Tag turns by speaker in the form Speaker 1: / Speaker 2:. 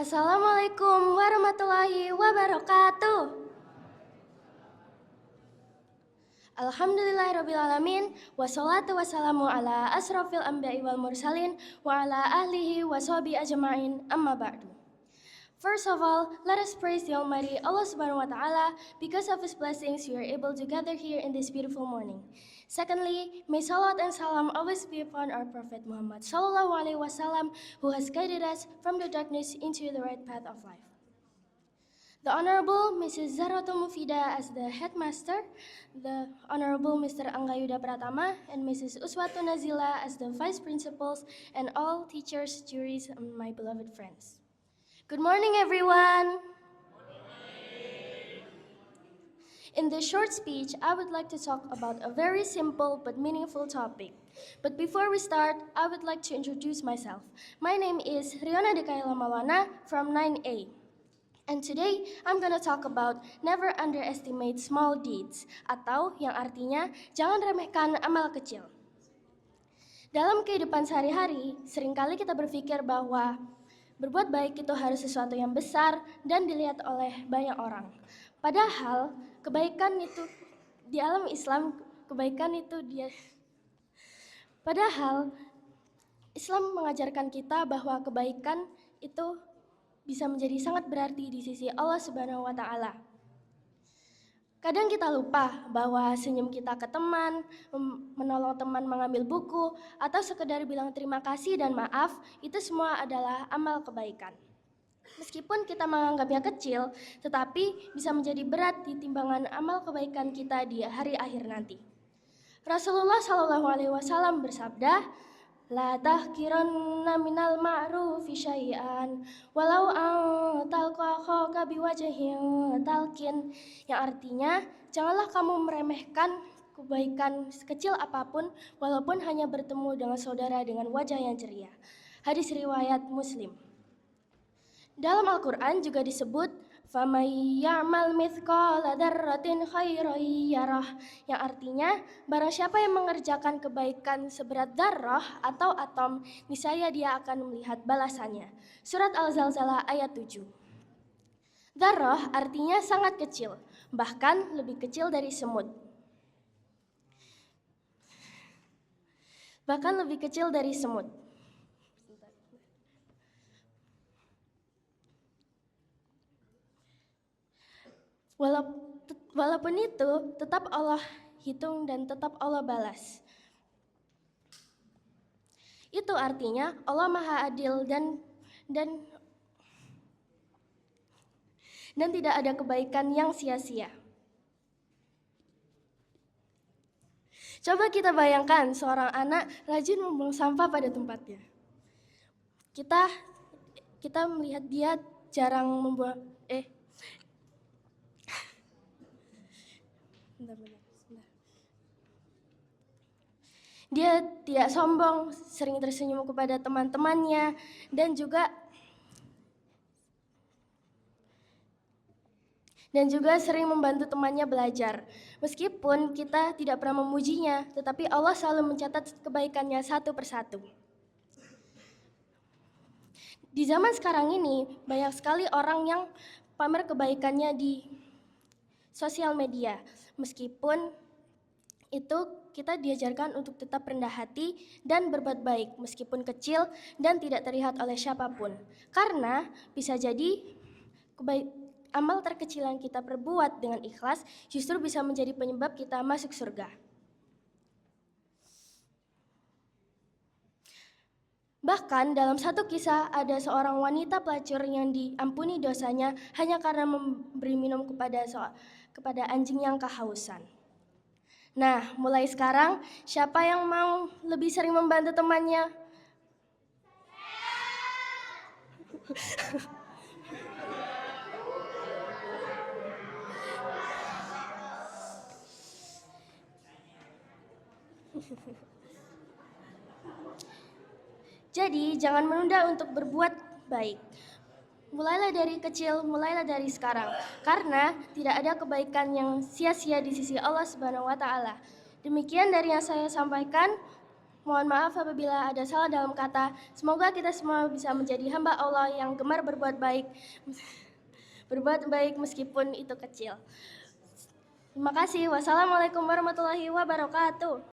Speaker 1: Assalamualaikum warahmatullahi wabarakatuh. Alhamdulillahirrabbilalamin. Wassalatu wassalamu ala asrafil anbiya'i wal mursalin wa ala ahlihi wa sahbihi ajma'in amma ba'du. First of all, let us praise the Almighty Allah Subhanahu wa Ta'ala. Because of His blessings, we are able to gather here in this beautiful morning. Secondly, may salawat and salam always be upon our Prophet Muhammad Sallallahu Alaihi Wasallam, who has guided us from the darkness into the right path of life. The Honorable Mrs. Zahratul Mufida as the headmaster, the Honorable Mr. Anggayuda Pratama, and Mrs. Uswatun Nazila as the vice principals, and all teachers, juries, and my beloved friends. Good morning, everyone. In this short speech, I would like to talk about a very simple but meaningful topic. But before we start, I would like to introduce myself. My name is Riona Dekaila Maulana from 9A. And today, I'm going to talk about never underestimate small deeds, atau yang artinya jangan remehkan amal kecil. Dalam kehidupan sehari-hari, seringkali kita berpikir bahwa berbuat baik itu harus sesuatu yang besar dan dilihat oleh banyak orang. Padahal kebaikan itu di alam Islam, Padahal Islam mengajarkan kita bahwa kebaikan itu bisa menjadi sangat berarti di sisi Allah Subhanahu wa Ta'ala. Kadang kita lupa bahwa senyum kita ke teman, menolong teman mengambil buku, atau sekedar bilang terima kasih dan maaf, itu semua adalah amal kebaikan. Meskipun kita menganggapnya kecil, tetapi bisa menjadi berat di timbangan amal kebaikan kita di hari akhir nanti. Rasulullah Shallallahu Alaihi Wasallam bersabda, La tahkiranna minal ma'rufi syai'an walau an talqa akhaka biwajhin talqin, yang artinya janganlah kamu meremehkan kebaikan sekecil apapun walaupun hanya bertemu dengan saudara dengan wajah yang ceria. Hadis riwayat Muslim. Dalam Al-Quran juga disebut فَمَن يَعْمَلْ مِثْقَالَ ذَرَّةٍ خَيْرًا يَرَهُ, yang artinya barang siapa yang mengerjakan kebaikan seberat darah atau atom, niscaya dia akan melihat balasannya. Surat Al-Zalzalah ayat 7. Darah artinya sangat kecil, bahkan lebih kecil dari semut. Walaupun itu, tetap Allah hitung dan tetap Allah balas. Itu artinya Allah Maha Adil dan tidak ada kebaikan yang sia-sia. Coba kita bayangkan seorang anak rajin membuang sampah pada tempatnya. Kita melihat dia jarang membuang Dia tidak sombong, sering tersenyum kepada teman-temannya, dan juga sering membantu temannya belajar. Meskipun kita tidak pernah memujinya, tetapi Allah selalu mencatat kebaikannya satu persatu. Di zaman sekarang ini, banyak sekali orang yang pamer kebaikannya di sosial media. Meskipun itu kita diajarkan untuk tetap rendah hati dan berbuat baik meskipun kecil dan tidak terlihat oleh siapapun. Karena bisa jadi amal terkecil yang kita perbuat dengan ikhlas justru bisa menjadi penyebab kita masuk surga. Bahkan dalam satu kisah ada seorang wanita pelacur yang diampuni dosanya hanya karena memberi minum kepada anjing yang kehausan. Nah, mulai sekarang siapa yang mau lebih sering membantu temannya? Jadi, jangan menunda untuk berbuat baik. Mulailah dari kecil, mulailah dari sekarang. Karena tidak ada kebaikan yang sia-sia di sisi Allah Subhanahu wa Ta'ala. Demikian dari yang saya sampaikan. Mohon maaf apabila ada salah dalam kata. Semoga kita semua bisa menjadi hamba Allah yang gemar berbuat baik. Berbuat baik meskipun itu kecil. Terima kasih. Wassalamualaikum warahmatullahi wabarakatuh.